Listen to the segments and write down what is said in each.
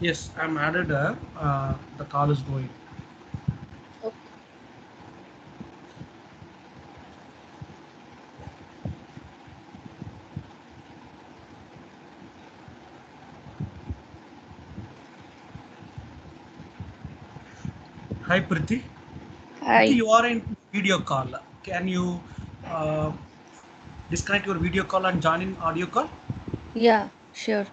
Yes, I'm added. The call is going. Okay. Hi, Priti. Priti, Hi. you are in video call. Can you uh, disconnect your video call and join in audio call? Yeah, sure.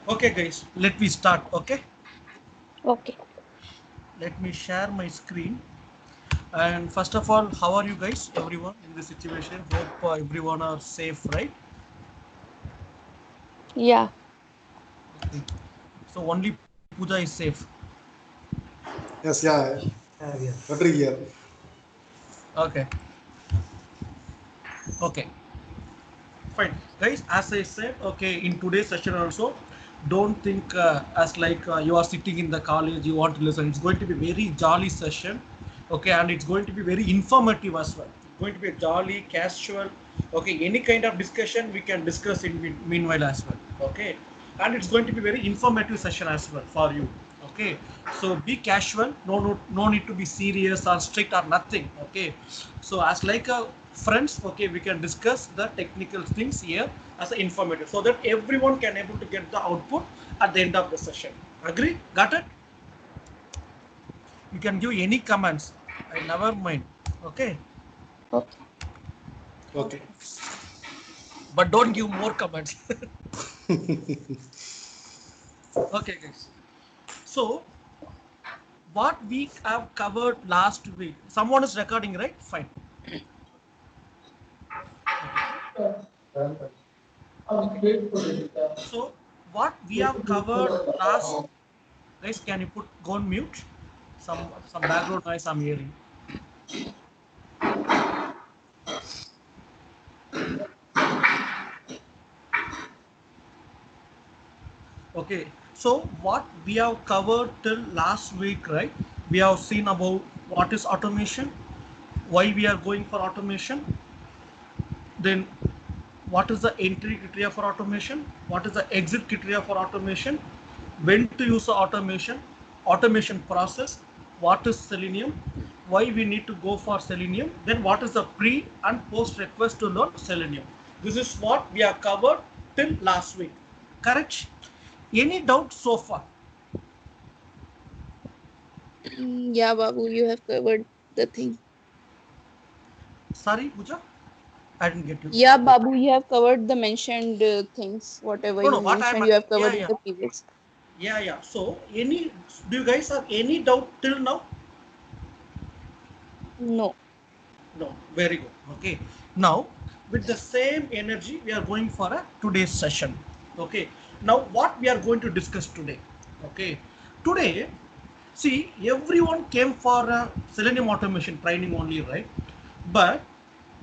Okay, guys, let me start. Okay, Okay. let me share my screen. And first of all, how are you guys, everyone, in this situation? Hope everyone are safe, right? Yeah. Okay. So only Pooja is safe. Yes, yeah, Yeah. every year. Okay. Okay. Fine, guys. As I said, okay, in today's session also, don't think as like you are sitting in the college, you want to listen. It's going to be very jolly session, okay, and it's going to be very informative as well. It's going to be a jolly, casual, okay. Any kind of discussion we can discuss in meanwhile as well, okay, and it's going to be very informative session as well for you, okay. So be casual, no need to be serious or strict or nothing, okay. So as like a friends, okay, we can discuss the technical things here as an informative, so that everyone can able to get the output at the end of the session. Agree? Got it? You can give any comments. I never mind. Okay, Okay. Okay. but don't give more comments. Okay, guys. So what we have covered last week. Someone is recording, right? Fine. Okay. So what we have covered last, guys, can you put go on mute? Some background noise I'm hearing. Okay, so what we have covered till last week, right? We have seen about what is automation, why we are going for automation, then what is the entry criteria for automation, what is the exit criteria for automation, when to use the automation, automation process, what is Selenium, why we need to go for Selenium, then what is the pre and post request to learn Selenium. This is what we have covered till last week. Correct? Any doubt so far? Yeah, Babu, you have covered the thing. Sorry, Pooja, I didn't get you. Yeah, Babu, you have covered the mentioned things. Whatever No, no. you What I'm, mentioned, you have yeah, covered in yeah, the previous. yeah, yeah. So, do you guys have any doubt till now? No. No. Very good. Okay. Now, with the same energy, we are going for a today's session. Okay. Now, what we are going to discuss today? Okay. Today, see, everyone came for a Selenium automation training only, right? But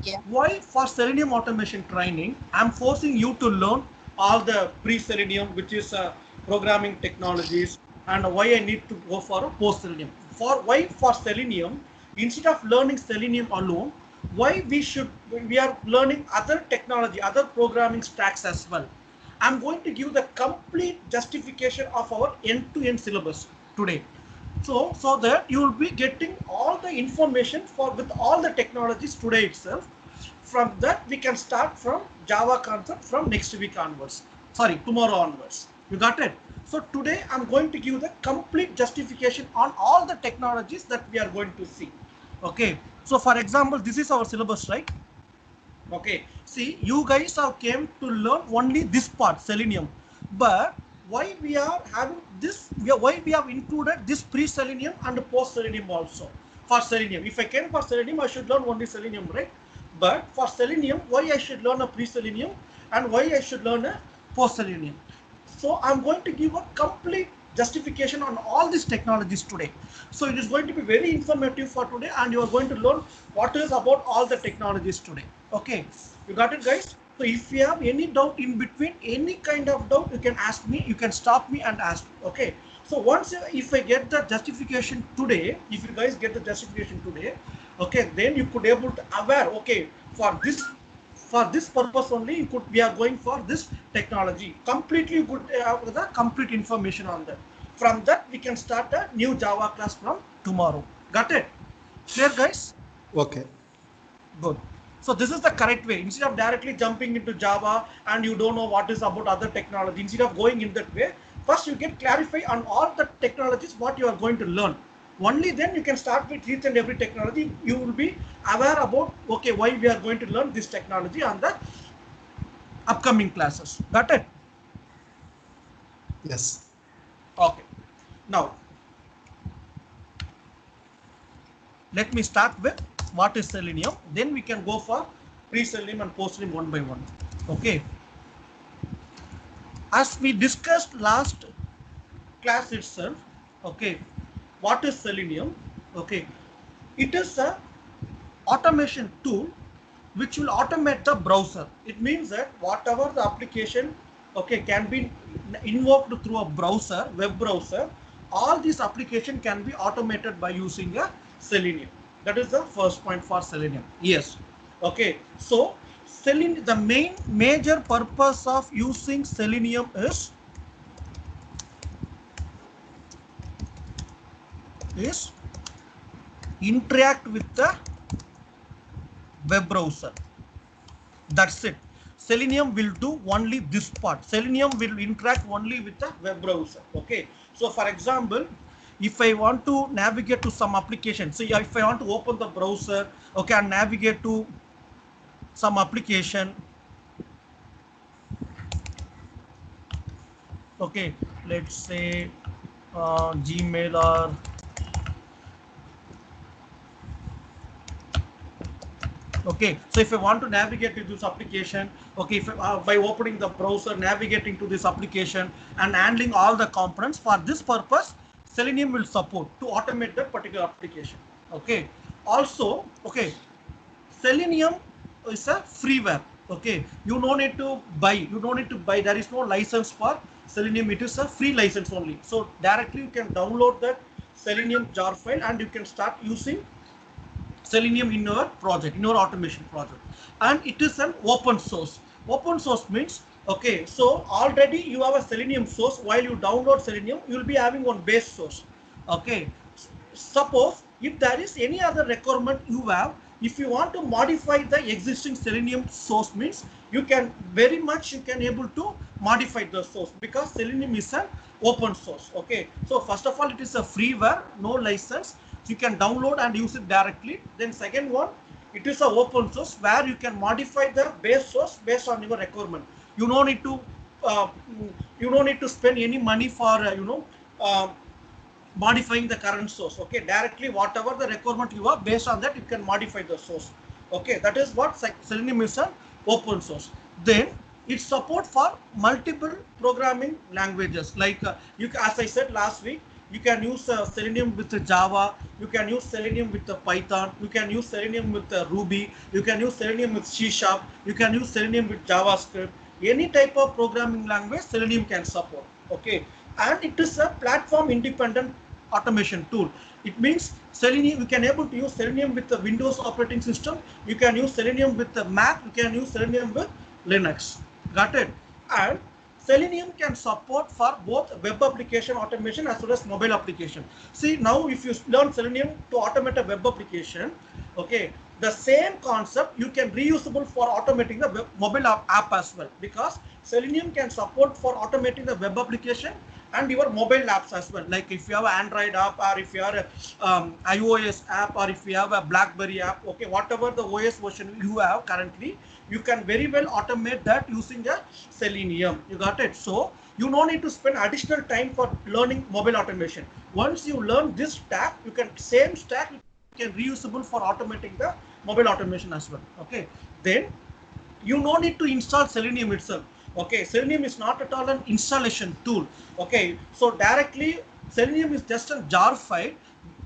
Yeah. why for Selenium automation training I'm forcing you to learn all the pre-Selenium, which is programming technologies, and why I need to go for a post-Selenium. For why for Selenium, instead of learning Selenium alone, why we are learning other technology, other programming stacks as well. I'm going to give the complete justification of our end-to-end syllabus today. So that you will be getting all the information for with all the technologies today itself. From that we can start from Java concept from next week onwards. Sorry, tomorrow onwards. You got it? So today I'm going to give the complete justification on all the technologies that we are going to see. Okay. So for example, this is our syllabus, right? Okay, see, you guys have came to learn only this part, Selenium. But why we are having this, why we have included this pre-Selenium and post-Selenium also. For Selenium, if I came for Selenium, I should learn only Selenium, right? But for Selenium, why I should learn a pre-Selenium and why I should learn a post-Selenium. So I'm going to give a complete justification on all these technologies today. So it is going to be very informative for today, and you are going to learn what is about all the technologies today. Okay, you got it, guys? So if you have any doubt in between, any kind of doubt, you can ask me, you can stop me and ask. Okay, so once if I get the justification today, if you guys get the justification today, Okay, then you could able to aware, okay, for this purpose only you could, we are going for this technology. Completely you could have the complete information on that. From that we can start a new Java class from tomorrow. Got it? Clear, guys? Okay. Good. So this is the correct way. Instead of directly jumping into Java and you don't know what is about other technology, instead of going in that way, first you get clarify on all the technologies what you are going to learn. Only then you can start with each and every technology. You will be aware about, okay, why we are going to learn this technology on the upcoming classes. Got it? Yes. Okay. Now, let me start with what is Selenium. Then we can go for pre-Selenium and post-Selenium one by one. Okay. As we discussed last class itself, okay, what is Selenium? Okay, it is a automation tool which will automate the browser. It means that whatever the application, okay, can be invoked through a browser, web browser, all these application can be automated by using a Selenium. That is the first point for Selenium. Yes. Okay. So Selenium, the main major purpose of using Selenium is interact with the web browser. That's it. Selenium will do only this part. Selenium will interact only with the web browser. Okay. So for example, if I want to navigate to some application, so if I want to open the browser, okay, and navigate to some application, okay, let's say Gmail or okay, so if I want to navigate to this application, okay, if by opening the browser, navigating to this application and handling all the components, for this purpose Selenium will support to automate that particular application. Okay, also, okay, Selenium is a freeware. Okay, you don't need to buy, there is no license for Selenium. It is a free license only, so directly you can download that Selenium jar file and you can start using Selenium in your project, in your automation project. And it is an open source. Open source means, okay, so already you have a Selenium source. While you download Selenium, you will be having one base source. Okay, suppose if there is any other requirement you have, if you want to modify the existing Selenium source, means you can very much, you can able to modify the source, because Selenium is an open source. Okay, so first of all, it is a freeware, no license, so you can download and use it directly. Then second one, it is a open source where you can modify the base source based on your requirement. You don't need to uh, spend any money for uh, modifying the current source. Okay, directly whatever the requirement you have, based on that you can modify the source. Okay, that is what Selenium is, an open source. Then it support for multiple programming languages, like as I said last week, you can use Selenium with Java, you can use Selenium with Python, you can use Selenium with Ruby, you can use Selenium with C#, you can use Selenium with JavaScript. Any type of programming language Selenium can support. Okay, and it is a platform independent automation tool. It means Selenium, you can able to use Selenium with the Windows operating system, you can use Selenium with the Mac, you can use Selenium with Linux. Got it? And Selenium can support for both web application automation as well as mobile application. See, now if you learn Selenium to automate a web application, okay, the same concept you can reusable for automating the mobile app as well, because Selenium can support for automating the web application and your mobile apps as well. Like if you have an Android app, or if you have a iOS app, or if you have a BlackBerry app, okay, whatever the OS version you have currently, you can very well automate that using a Selenium. You got it? So you don't need to spend additional time for learning mobile automation. Once you learn this stack, you can same stack you can reusable for automating the mobile automation as well. Okay, then you no need to install Selenium itself. Okay, Selenium is not at all an installation tool. Okay, so directly Selenium is just a jar file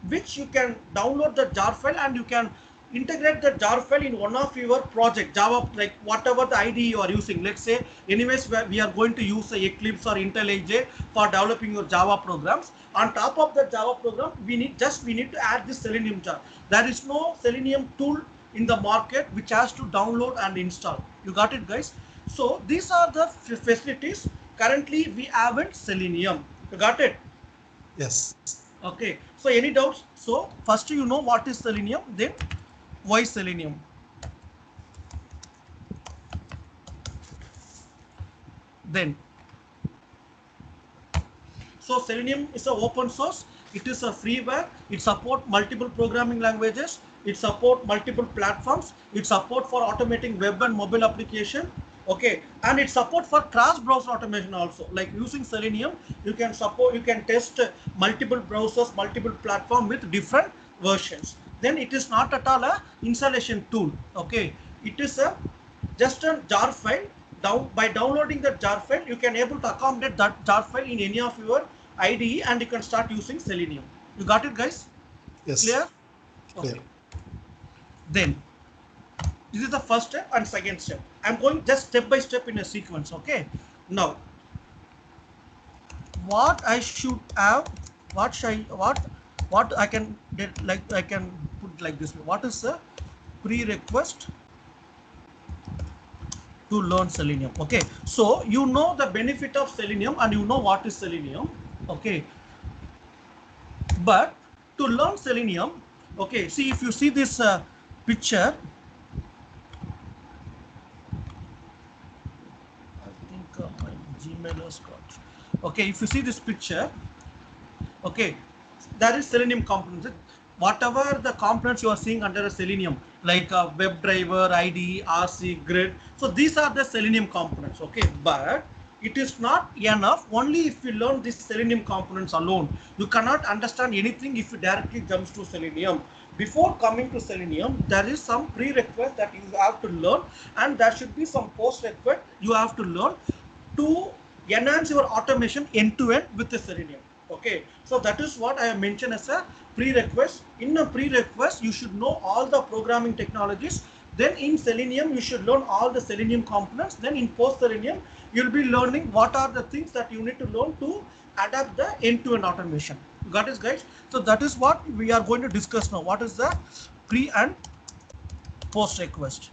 which you can download the jar file and you can integrate the jar file in one of your project Java, like whatever the IDE you are using. Let's say anyways we are going to use Eclipse or IntelliJ for developing your Java programs. On top of the Java program, we need to add this Selenium jar. There is no Selenium tool in the market which has to download and install. You got it, guys? So these are the facilities. Currently we haven't Selenium. You got it? Yes. Okay. So any doubts? So first you know what is Selenium, then why Selenium? Then so Selenium is an open source. It is a freeware. It supports multiple programming languages. It supports multiple platforms. It supports for automating web and mobile application. Okay, and it support for cross-browser automation also. Like using Selenium, you can test multiple browsers, multiple platform with different versions. Then it is not at all a installation tool. Okay, it is a just a jar file. By downloading that jar file, you can able to accommodate that jar file in any of your IDE, and you can start using Selenium. You got it, guys? Yes. Clear? Clear. Okay. Then this is the first step and second step. I'm going just step by step in a sequence. Okay. Now, what I should have, what I can get, like I can put like this. What is the prerequisite to learn Selenium? Okay. So you know the benefit of Selenium and you know what is Selenium. Okay. But to learn Selenium, okay. See, if you see this picture. My Gmail has got. Okay, if you see this picture, okay, there is Selenium components. Whatever the components you are seeing under a Selenium, like a WebDriver, IDE, RC, Grid. So these are the Selenium components. Okay, but it is not enough. Only if you learn these Selenium components alone, you cannot understand anything if you directly jumps to Selenium. Before coming to Selenium, there is some prerequisite that you have to learn, and there should be some post-requisite you have to learn to enhance your automation end-to-end with the Selenium. Okay, so that is what I have mentioned as a prerequisite. In a prerequisite, you should know all the programming technologies. Then in Selenium, you should learn all the Selenium components. Then in post-Selenium, you'll be learning what are the things that you need to learn to adapt the end-to-end automation. Got it, guys? So that is what we are going to discuss now. What is the pre and post request?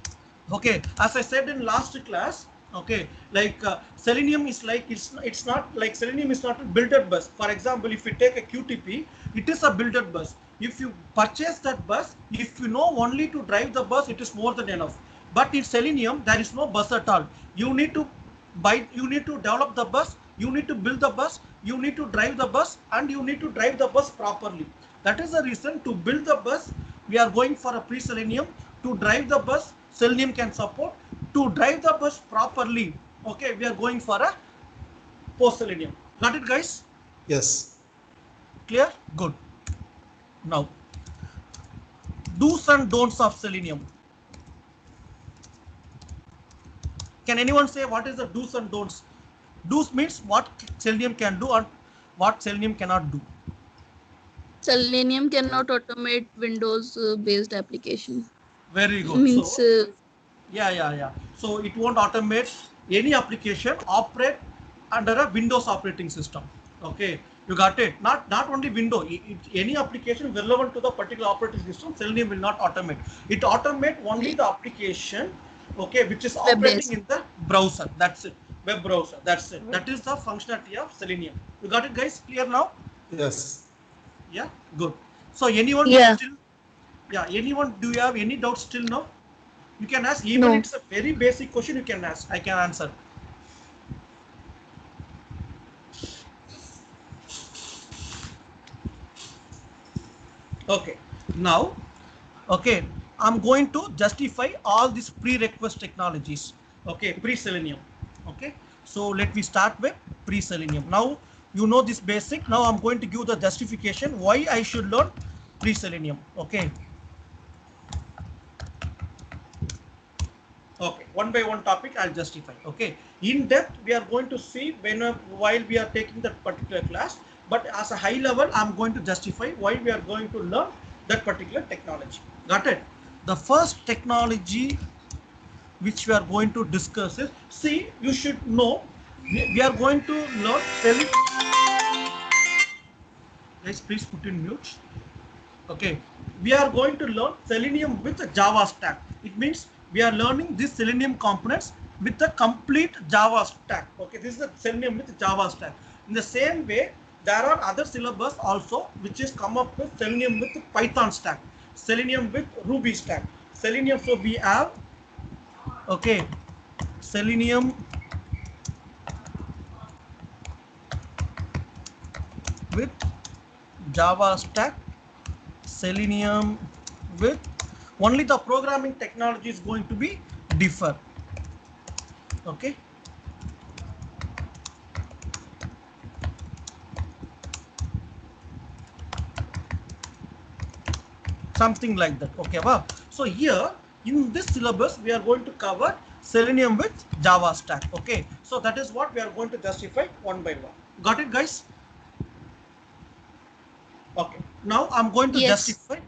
Okay, as I said in last class, okay, like Selenium is like it's not like Selenium is not a built-up bus. For example, if you take a QTP, it is a built-up bus. If you purchase that bus, if you know only to drive the bus, it is more than enough. But in Selenium, there is no bus at all. You need to develop the bus, you need to build the bus, you need to drive the bus, and you need to drive the bus properly. That is the reason to build the bus, we are going for a pre-Selenium. To drive the bus, Selenium can support. To drive the bus properly, okay, we are going for a post-Selenium. Got it, guys? Yes. Clear? Good. Now, do's and don'ts of Selenium. Can anyone say what is the do's and don'ts? Do's means what Selenium can do and what Selenium cannot do. Selenium cannot automate Windows-based application. Very good. Means So, yeah. So it won't automate any application operate under a Windows operating system. Okay, you got it. Not only Windows, any application relevant to the particular operating system, Selenium will not automate. It automate only the application, okay, which is operating in the browser. That's it. Web browser. That's it. That is the functionality of Selenium. You got it, guys? Clear now? Yes. Yeah. Good. So anyone Yeah. still? Yeah. Anyone? Do you have any doubts still now? You can ask. Even No. it's a very basic question. You can ask. I can answer. Okay. Now, okay, I'm going to justify all these prerequisite technologies. Okay, pre-Selenium. Okay, so let me start with pre-Selenium. Now you know this basic. Now I'm going to give the justification why I should learn pre-Selenium. Okay. Okay, one by one topic I'll justify. Okay, in depth we are going to see while we are taking that particular class. But as a high level, I'm going to justify why we are going to learn that particular technology. Got it? The first technology which we are going to discuss is, see, you should know, we are going to learn guys, please put in mute. Okay, we are going to learn Selenium with Java stack. It means we are learning these Selenium components with the complete Java stack. Okay, this is the Selenium with Java stack. In the same way, there are other syllabus also which is come up with Selenium with Python stack, Selenium with Ruby stack, Selenium. So we have, okay, Selenium with Java stack, Selenium with, only the programming technology is going to be differ. Okay, something like that. Okay, wow. So here in this syllabus we are going to cover Selenium with Java stack. Okay, so that is what we are going to justify one by one. Got it, guys? Okay, now I'm going to Yes. justify.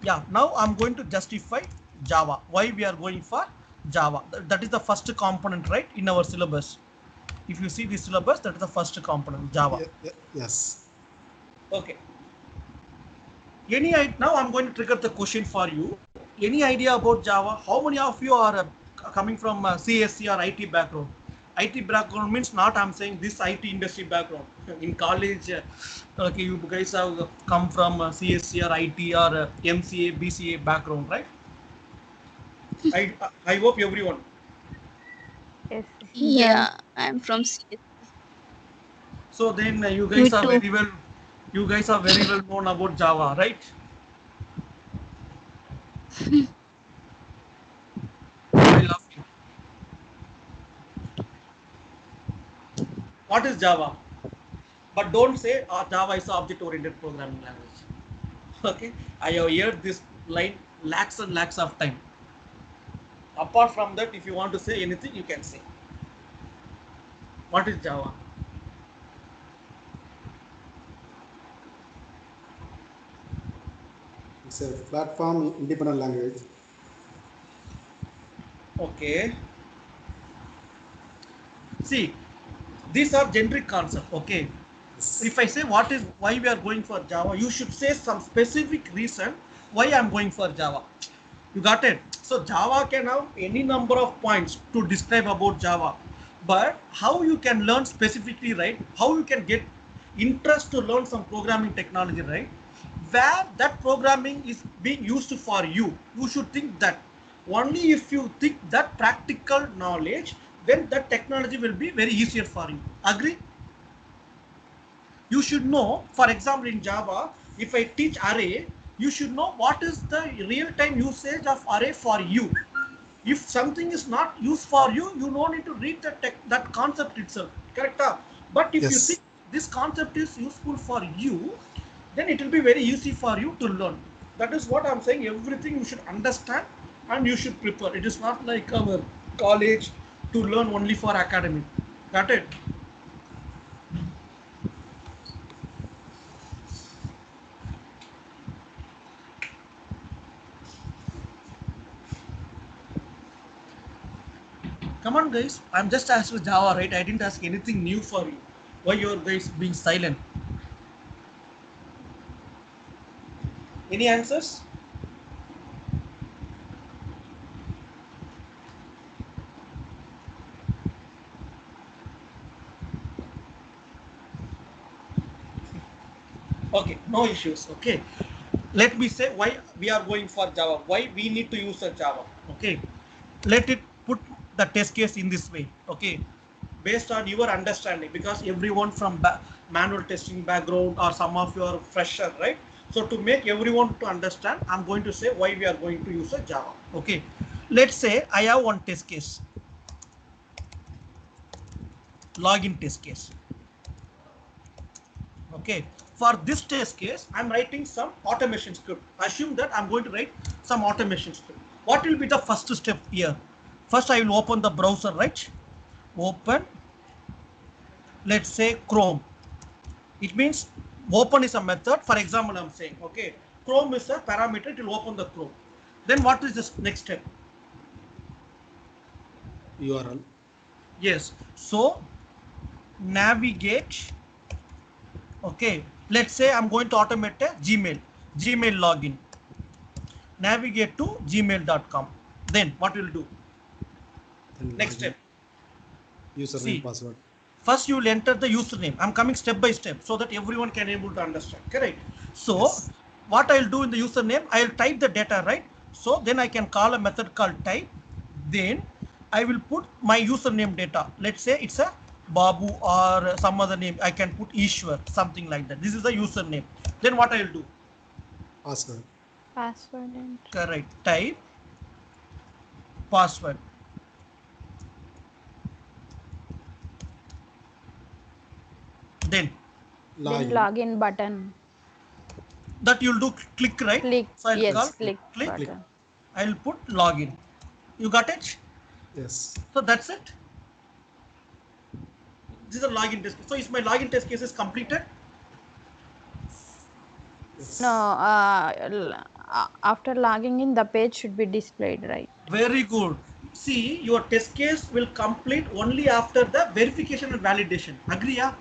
Yeah, now I'm going to justify Java. Why we are going for Java? That is the first component, right, in our syllabus. If you see the syllabus, that is the first component, Java. Yes. Okay. Now I'm going to trigger the question for you. Any idea about Java? How many of you are coming from CSC or IT background? IT background means not I'm saying this IT industry background. In college, okay, you guys have come from CSC or IT or MCA, BCA background, right? I hope everyone. Yes. Yeah, I'm from CS. So then you Me guys are too. very well. You guys are very well known about Java, right? Why laughing? What is Java? But don't say Java is object-oriented programming language. Okay, I have heard this line lakhs and lakhs of time. Apart from that, if you want to say anything, you can say. What is Java? It's a platform independent language. Okay. See, these are generic concepts. Okay. Yes. If I say why we are going for Java, you should say some specific reason why I'm going for Java. You got it? So Java can have any number of points to describe about Java, but how you can learn specifically, right? How you can get interest to learn some programming technology, right? Where that programming is being used for you, you should think that. Only if you think that practical knowledge, then that technology will be very easier for you. Agree? You should know, for example, in Java, if I teach array, you should know what is the real-time usage of array for you. If something is not used for you, you don't need to read that concept itself. Correct? But if you Yes. think this concept is useful for you, then it will be very easy for you to learn. That is what I'm saying. Everything you should understand and you should prepare. It is not like our college to learn only for academic. Got it? Come on, guys. I'm just asking Java, right? I didn't ask anything new for you. Why you guys being silent? Any answers? Okay, no issues. Okay. Let me say why we are going for Java. Why we need to use a Java. Okay. Let it put the test case in this way. Okay. Based on your understanding, because everyone from manual testing background or some of you are fresher, right? So to make everyone to understand, I'm going to say why we are going to use a Java. Okay. Let's say I have one test case. Login test case. Okay, for this test case, I'm writing some automation script. Assume that I'm going to write some automation script. What will be the first step here? First, I will open the browser, right? Open, let's say Chrome. It means open is a method. For example, I'm saying, okay, Chrome is a parameter, it will open the Chrome. Then what is the next step? URL. Yes. So navigate. Okay. Let's say I'm going to automate a Gmail login. Navigate to gmail.com. Then what will do? Then Next login. step. Username, See. password. First you will enter the username. I'm coming step by step so that everyone can able to understand. Correct. So Yes. what I'll do in the username, I'll type the data, right? So then I can call a method called type. Then I will put my username data. Let's say it's a Babu or some other name. I can put Ishwar, something like that. This is the username. Then what I'll do? Password. Password and Correct. Type password. Then then Login. login button. that you'll do click, right? Click. So I'll Yes, call Yes. click click. button. I'll put login. You got it? Yes. So that's it. This is a login test case. So is my login test case is completed? Yes. No, after logging in, the page should be displayed, right? Very good. See, your test case will complete only after the verification and validation. Agree? Yeah?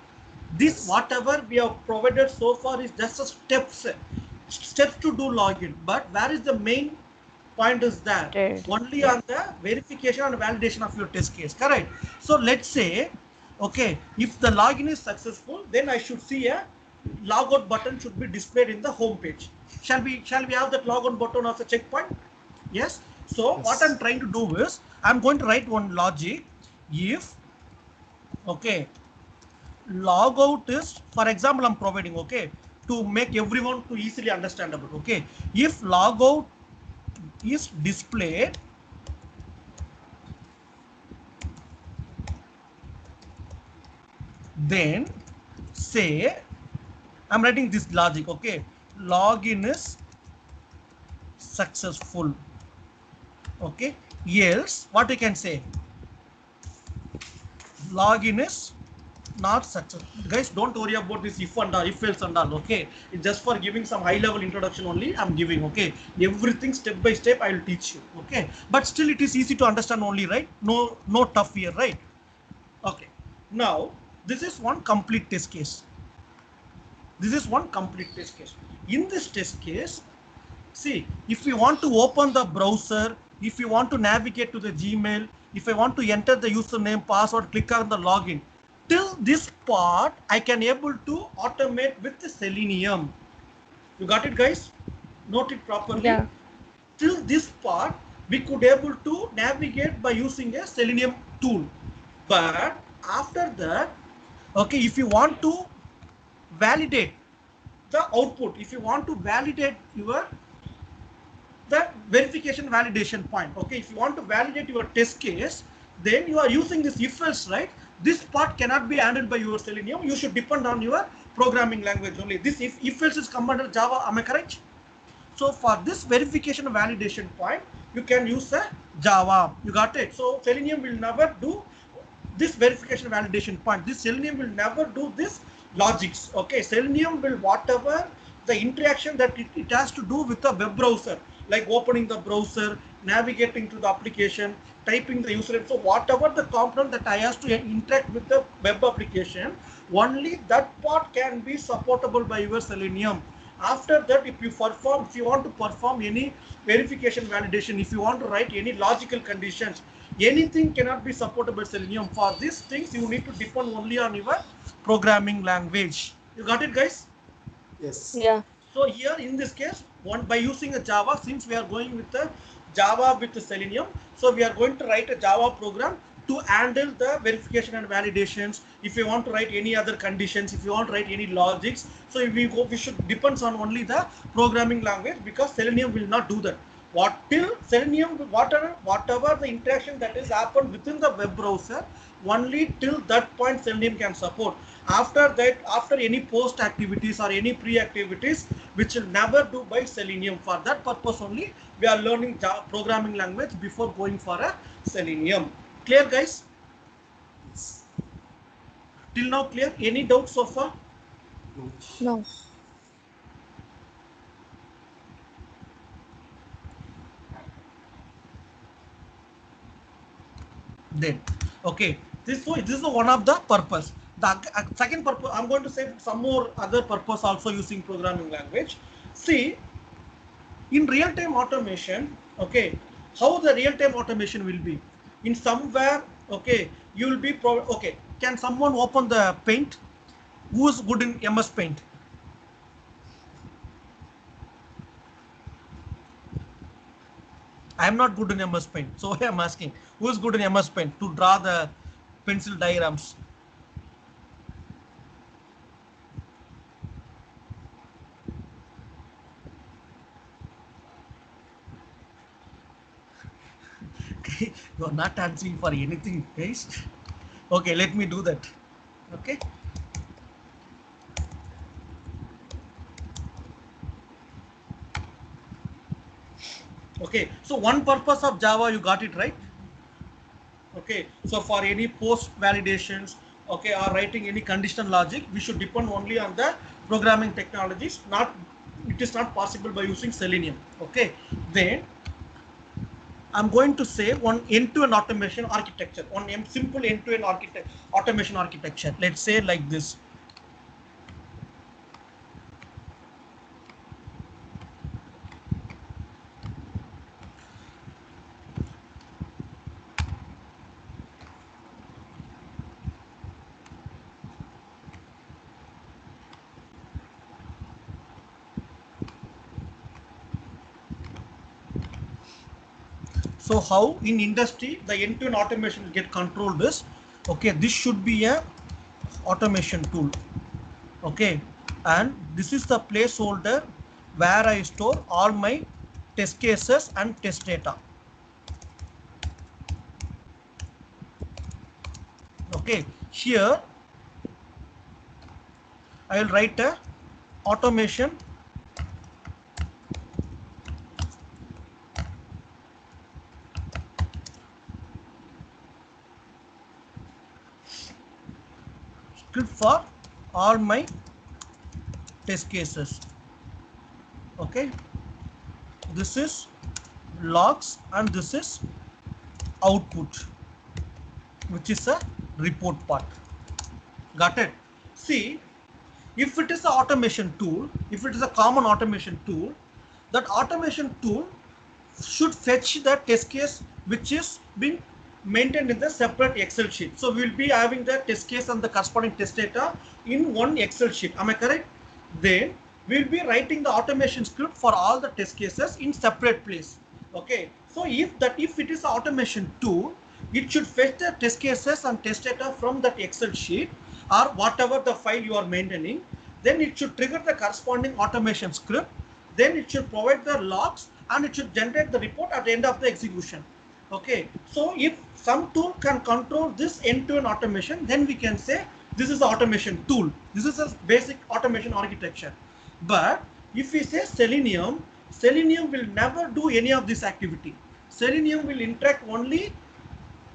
This Yes. whatever we have provided so far is just a steps to do login. But where is the main point is that Did. only Yeah. on the verification and validation of your test case. Correct. So let's say, okay, if the login is successful, then I should see a logout button should be displayed in the home page. Shall we have that logout button as a checkpoint? Yes. So what I'm Yes. trying to do is I'm going to write one logic. If okay, logout is, for example, I'm providing, okay, to make everyone to easily understandable. Okay, if logout is displayed, then say I'm writing this logic. Okay, login is successful. Okay, else what we can say, login is not successful. Guys, don't worry about this if and all, if else and all. Okay, it's just for giving some high level introduction only I'm giving. Okay, everything step by step I will teach you. Okay, but still it is easy to understand only, right? No tough here, right? Okay, now this is one complete test case. This is one complete test case. In this test case, see, if we want to open the browser, if you want to navigate to the Gmail, if I want to enter the username, password, click on the login, till this part, I can able to automate with the Selenium. You got it, guys? Note it properly. Yeah. Till this part, we could able to navigate by using a Selenium tool. But after that, okay, if you want to validate the output, if you want to validate your the verification validation point. Okay, if you want to validate your test case, then you are using this if else, right? This part cannot be handled by your Selenium. You should depend on your programming language only. This if else is come under Java. Am I correct? So for this verification validation point, you can use a Java. You got it? So Selenium will never do this verification validation point. This Selenium will never do this logics. Okay, Selenium will whatever the interaction that it has to do with the web browser, like opening the browser, navigating to the application, typing the username. So whatever the component that I has to interact with the web application, only that part can be supportable by your Selenium. After that, if you want to perform any verification validation, if you want to write any logical conditions, anything cannot be supported by Selenium. For these things, you need to depend only on your programming language. You got it, guys? Yes. Yeah. So here in this case, one by using a Java, since we are going with the Java with the Selenium, so we are going to write a Java program to handle the verification and validations. If you want to write any other conditions, if you want to write any logics, so we should depends on only the programming language, because Selenium will not do that. What till Selenium, whatever the interaction that is happened within the web browser, only till that point Selenium can support. After that, after any post activities or any pre activities, which will never do by Selenium. For that purpose only, we are learning Java programming language before going for a Selenium. Clear, guys? Yes. Till now clear? Any doubts so far? No. No. then. Okay, this is one of the purpose. The second purpose, I'm going to say some more other purpose also using programming language. See, in real-time automation, okay, how the real-time automation will be in somewhere, okay, you will be okay. Can someone open the Paint? Who is good in MS Paint? I am not good in MS Paint, so I am asking who is good in MS Paint to draw the pencil diagrams. You are not answering for anything, guys. Okay, let me do that. Okay. Okay, so one purpose of Java, you got it right. Okay, so for any post validations, okay, or writing any conditional logic, we should depend only on the programming technologies. Not, it is not possible by using Selenium. Okay, then I'm going to say one end-to-end automation architecture, one simple end-to-end automation architecture. Let's say like this. So how in industry the end-to-end automation will get controlled is, okay, this should be a automation tool. Okay, and this is the placeholder where I store all my test cases and test data. Okay, here I will write a automation script for all my test cases. Okay, this is logs and this is output, which is a report part. Got it? See, if it is an automation tool, if it is a common automation tool, that automation tool should fetch the test case which is being maintained in the separate Excel sheet. So we will be having the test case and the corresponding test data in one Excel sheet. Am I correct? Then we will be writing the automation script for all the test cases in separate place. Okay. So if it is an automation tool, it should fetch the test cases and test data from that Excel sheet or whatever the file you are maintaining. Then it should trigger the corresponding automation script. Then it should provide the logs and it should generate the report at the end of the execution. Okay, so if some tool can control this end-to-end automation, then we can say this is an automation tool. This is a basic automation architecture. But if we say Selenium, Selenium will never do any of this activity. Selenium will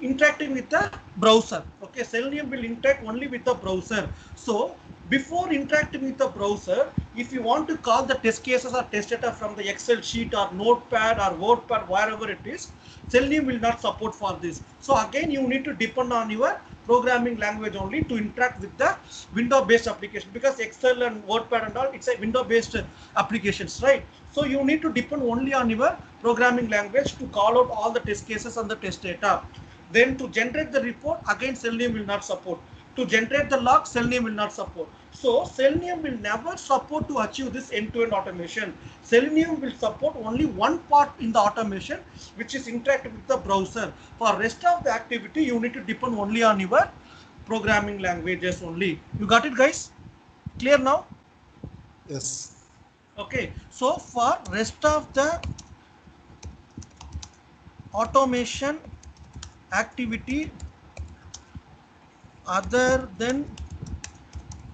interacting with the browser. Okay, Selenium will interact only with the browser. So before interacting with the browser, if you want to call the test cases or test data from the Excel sheet or Notepad or WordPad, wherever it is, Selenium will not support for this. So again, you need to depend on your programming language only to interact with the window-based application, because Excel and WordPad and all, it's a window-based applications, right? So you need to depend only on your programming language to call out all the test cases and the test data. Then to generate the report, again Selenium will not support. To generate the log, Selenium will not support. So Selenium will never support to achieve this end-to-end automation. Selenium will support only one part in the automation, which is interacting with the browser. For rest of the activity, you need to depend only on your programming languages only. You got it, guys? Clear now? Yes. Okay. So for rest of the automation activity other than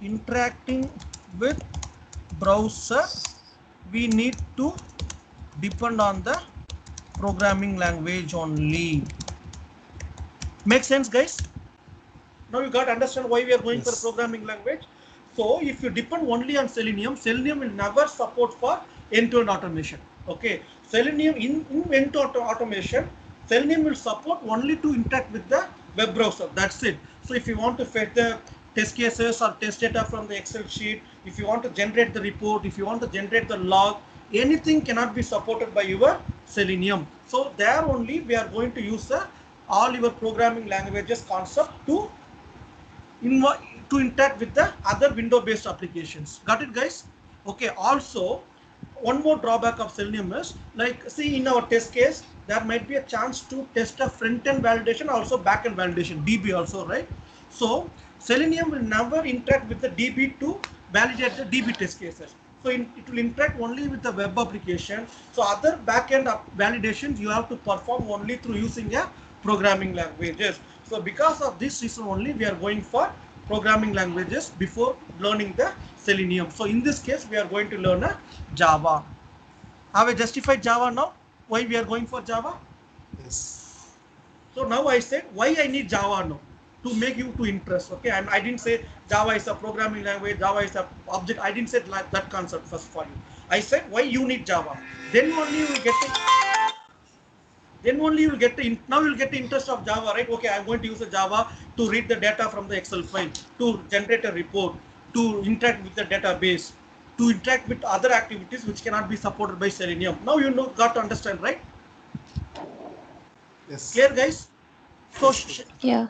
interacting with browser, we need to depend on the programming language only. Make sense, guys? Now you got to understand why we are going for a programming language. So if you depend only on Selenium, Selenium will never support for end-to-end automation. Okay, Selenium in end-to-end automation, Selenium will support only to interact with the web browser. That's it. So if you want to fetch the test cases or test data from the Excel sheet, if you want to generate the report, if you want to generate the log, anything cannot be supported by your Selenium. So there only we are going to use all your programming languages concept to interact with the other window-based applications. Got it, guys? Okay. Also, one more drawback of Selenium is, like, see, in our test case, there might be a chance to test a front-end validation, also back-end validation, DB also, right? So Selenium will never interact with the DB to validate the DB test cases. So it will interact only with the web application. So other back-end validations you have to perform only through using a programming languages. So because of this reason only, we are going for programming languages before learning the Selenium. So in this case, we are going to learn a Java. Have I justified Java now? Why we are going for Java? Yes. So now I said why I need Java now, to make you to interest. Okay, I didn't say Java is a programming language, Java is a object. I didn't say like that concept first for you. I said why you need Java. Then only you will get it. Then only you will get the now you will get the interest of Java, right? Okay, I'm going to use a Java to read the data from the Excel file, to generate a report, to interact with the database, to interact with other activities which cannot be supported by Selenium. Now you know, got to understand, right? Yes. Clear, guys? So, Yeah.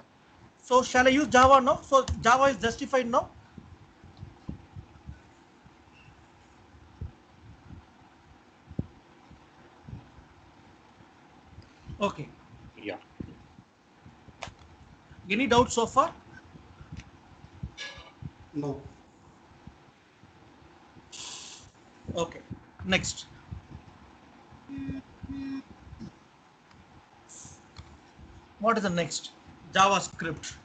so shall I use Java now? So Java is justified now. Okay. Yeah. Any doubts so far? No. Okay. Next. What is the next? JavaScript.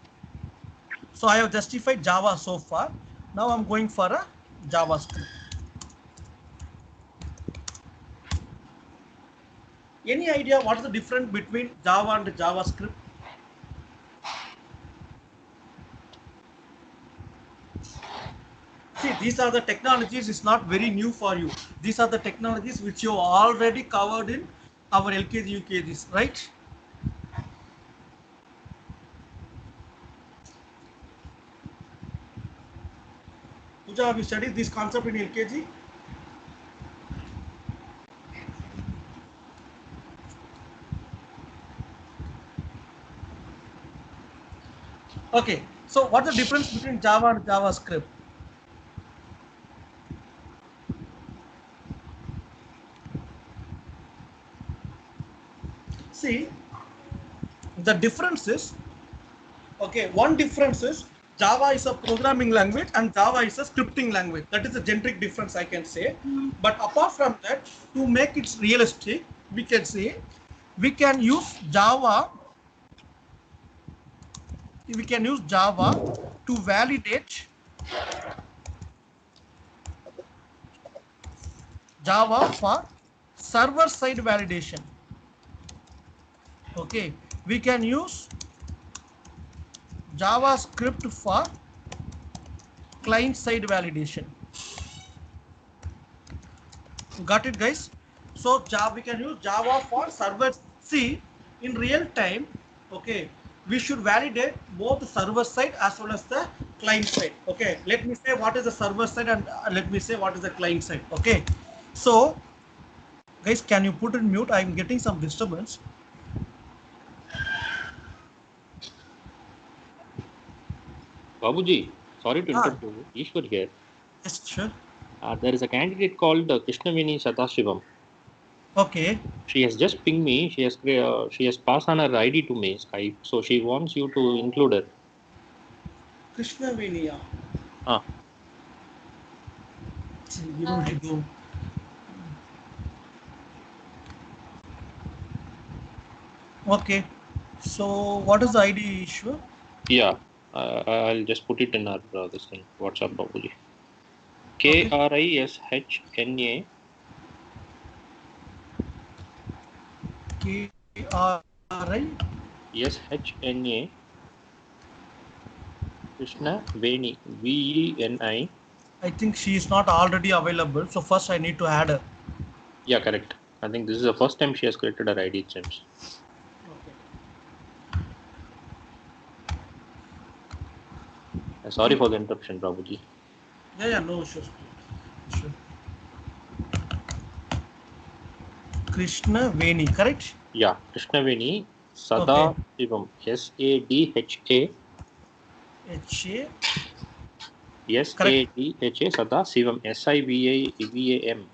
So I have justified Java so far. Now I'm going for a JavaScript. Any idea what is the difference between Java and JavaScript? See, these are the technologies. It's not very new for you. These are the technologies which you already covered in our LKG, UKGs, right? Pooja, have you studied this concept in LKG? Okay, so what's the difference between Java and JavaScript? See, the difference is, okay, one difference is Java is a programming language and Java is a scripting language. That is a generic difference I can say. But apart from that, to make it realistic, we can say we can use Java. We can use Java to validate Java for server-side validation. Okay, we can use JavaScript for client-side validation. Got it, guys? So Java, we can use Java for server. See, in real time, okay, we should validate both the server side as well as the client side. Okay, let me say what is the server side and let me say what is the client side. Okay, so guys, can you put in mute? I'm getting some disturbance. Babuji, sorry to interrupt you. Ishwar here. Yes, sure. There is a candidate called Krishnaveni Sadashivam. Okay. She has just pinged me. She has passed on her ID to me, Skype. So she wants you to include her. Krishnaveni. Ah. You know, you do. Okay. So what is the ID issue? Yeah. I'll just put it in our this thing. WhatsApp, Babuji. KRISHNA. KRISHNA. Krishna Veni. VENI. I think she is not already available. So first I need to add her. Yeah, correct. I think this is the first time she has created her ID, it seems. Sorry for the interruption, Prabhuji. Yeah, no issues. Sure. Krishna Veni, correct? Yeah, Krishnaveni Sada Okay. Shivam. SADHA H-A, correct. SADHA Sada Shivam. SIVAM.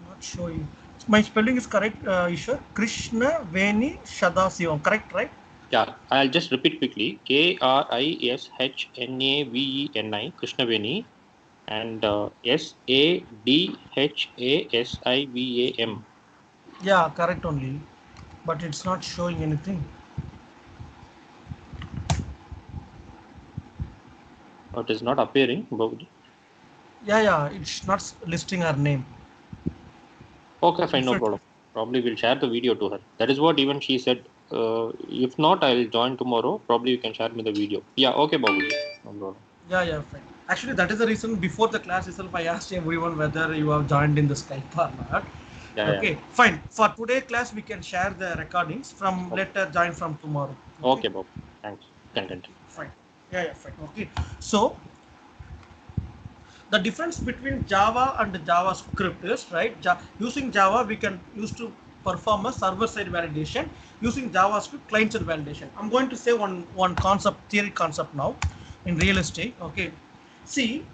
Not showing. My spelling is correct, Ishwar. Krishna Veni Shadasivam, correct, right? Yeah, I'll just repeat quickly. KRISHNAVENI Krishnaveni and SADHASIVAM. Yeah, correct only. But it's not showing anything. It is not appearing, Prabhuji. Yeah, it's not listing her name. Okay, fine, no If it, problem. Probably we'll share the video to her. That is what even she said. If not, I'll join tomorrow. Probably you can share me the video. Yeah, okay, Babuji. No problem. yeah, fine. Actually, that is the reason before the class itself, I asked everyone whether you have joined in the Skype or not. Yeah. Okay, fine. For today class, we can share the recordings from Okay. later join from tomorrow. Okay, Babu. Thanks. Can continue. Fine. Yeah, fine. Okay. So the difference between Java and JavaScript is right. Using Java, we can use to perform a server-side validation. Using JavaScript, client-side validation. I'm going to say one concept, theory concept now, in real estate. Okay. See,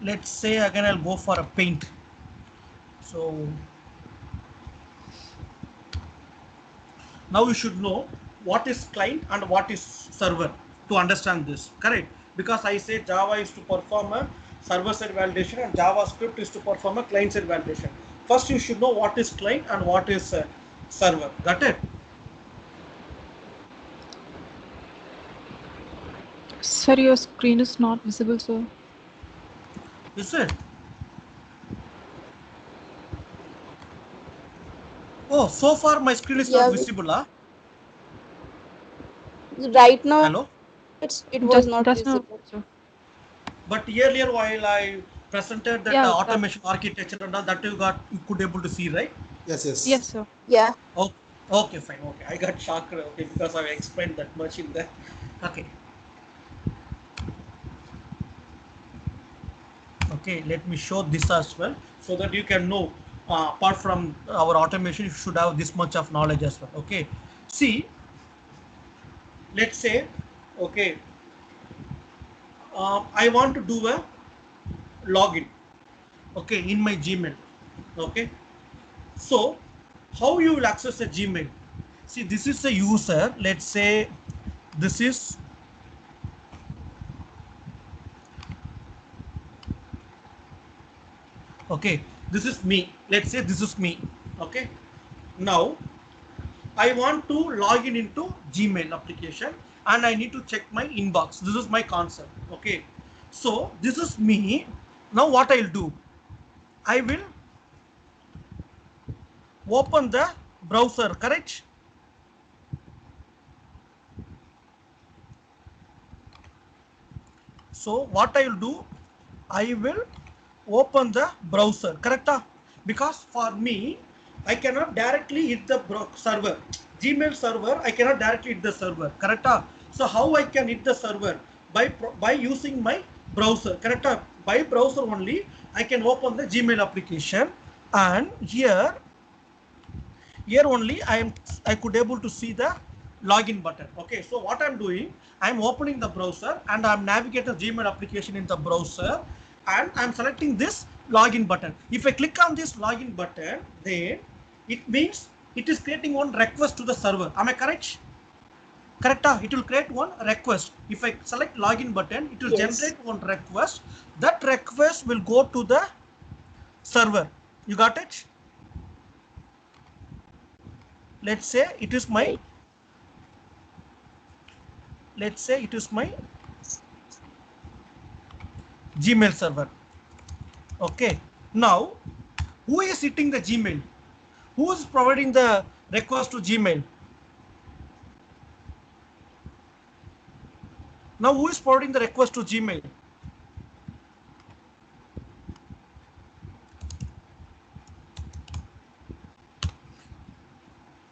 let's say again I'll go for a paint. So now you should know what is client and what is server to understand this, correct? Because I say Java is to perform a server-side validation and JavaScript is to perform a client-side validation. First, you should know what is client and what is server. Got it? Sir, your screen is not visible, sir. Is it? Oh, so far my screen is Yeah, not visible, huh? right now Hello? it was not Just now, visible. sir. But earlier while I presented that Yeah, automation architecture and all that you could able to see, right? Yes. Yes, sir. Yeah. Okay, fine. Okay, I got shocked. Okay, because I explained that much in there. Okay. Okay, let me show this as well so that you can know. Apart from our automation, you should have this much of knowledge as well. Okay. See, let's say, okay, I want to do a login. Okay, in my Gmail. Okay. So, how you will access a Gmail? See, this is a user. Let's say this is okay. This is me. Let's say this is me. Okay. Now, I want to log in into Gmail application and I need to check my inbox. This is my concept. Okay. So, this is me. Now, what I'll do? I will open the browser, correct? So what I will do, I will open the browser, correct? Because for me, I cannot directly hit the server. Gmail server, I cannot directly hit the server, correct? So how I can hit the server? By using my browser, correct? By browser only, I can open the Gmail application, and here only I could able to see the login button. Okay, so what I'm doing, I'm opening the browser and I'm navigating the Gmail application in the browser and I'm selecting this login button. If I click on this login button, then it means it is creating one request to the server. Am I correct? Correct. It will create one request. If I select login button, it will generate one request. That request will go to the server. You got it? Let's say it is my Gmail server. Okay, now who is hitting the Gmail? Who is providing the request to Gmail? Now who is providing the request to Gmail?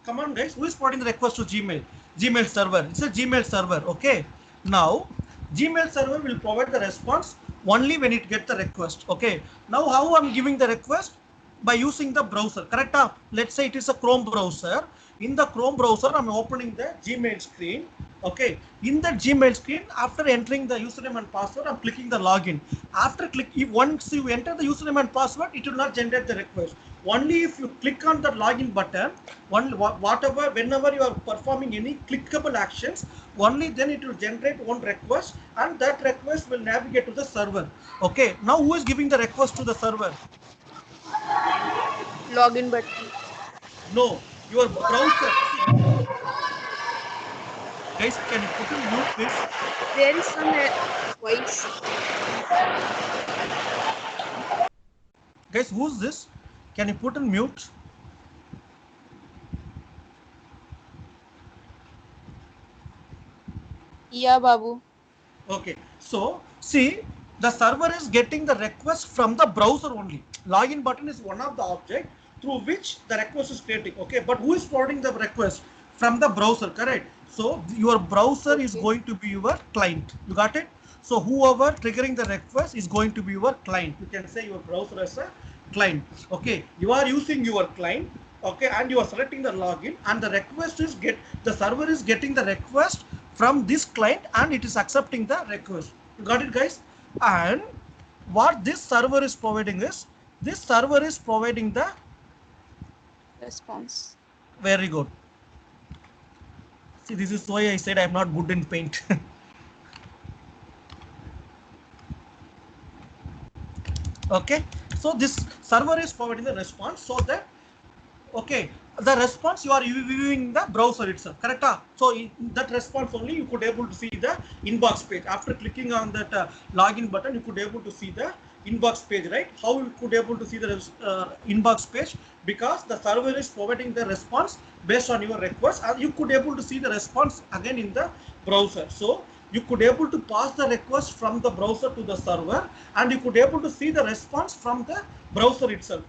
Come come on guys, who is forwarding the request to Gmail? Gmail server. It's a Gmail server. Okay. Now Gmail server will provide the response only when it gets the request. Okay. Now how I'm giving the request? By using the browser. Correct? Let's say it is a Chrome browser. In the Chrome browser, I'm opening the Gmail screen. Okay. In the Gmail screen, after entering the username and password, I'm clicking the login. After once you enter the username and password, it will not generate the request. Only if you click on the login button, whenever you are performing any clickable actions, only then it will generate one request, and that request will navigate to the server. Okay. Now who is giving the request to the server? Login button. No, your browser. Guys, can you put in mute, please? There is some voice. Guys, who's this? Can you put in mute? Yeah, Babu. Okay, so see, the server is getting the request from the browser only. Login button is one of the object through which the request is creating. Okay, but who is forwarding the request? From the browser, correct? So your browser is going to be your client. You got it? So whoever triggering the request is going to be your client. You can say your browser as a client. Okay, you are using your client. Okay, and you are selecting the login, and the request is the server is getting the request from this client, and it is accepting the request. You got it, guys? And what this server is providing is, this server is providing the Response. very good. See, this is why I said I'm not good in paint. Okay, so this server is providing the response, so that okay, the response you are viewing the browser itself, correct? So in that response only you could able to see the inbox page. After clicking on that login button, you could able to see the inbox page, right? How you could able to see the inbox page? Because the server is providing the response based on your request, and you could able to see the response again in the browser. So you could able to pass the request from the browser to the server, and you could able to see the response from the browser itself.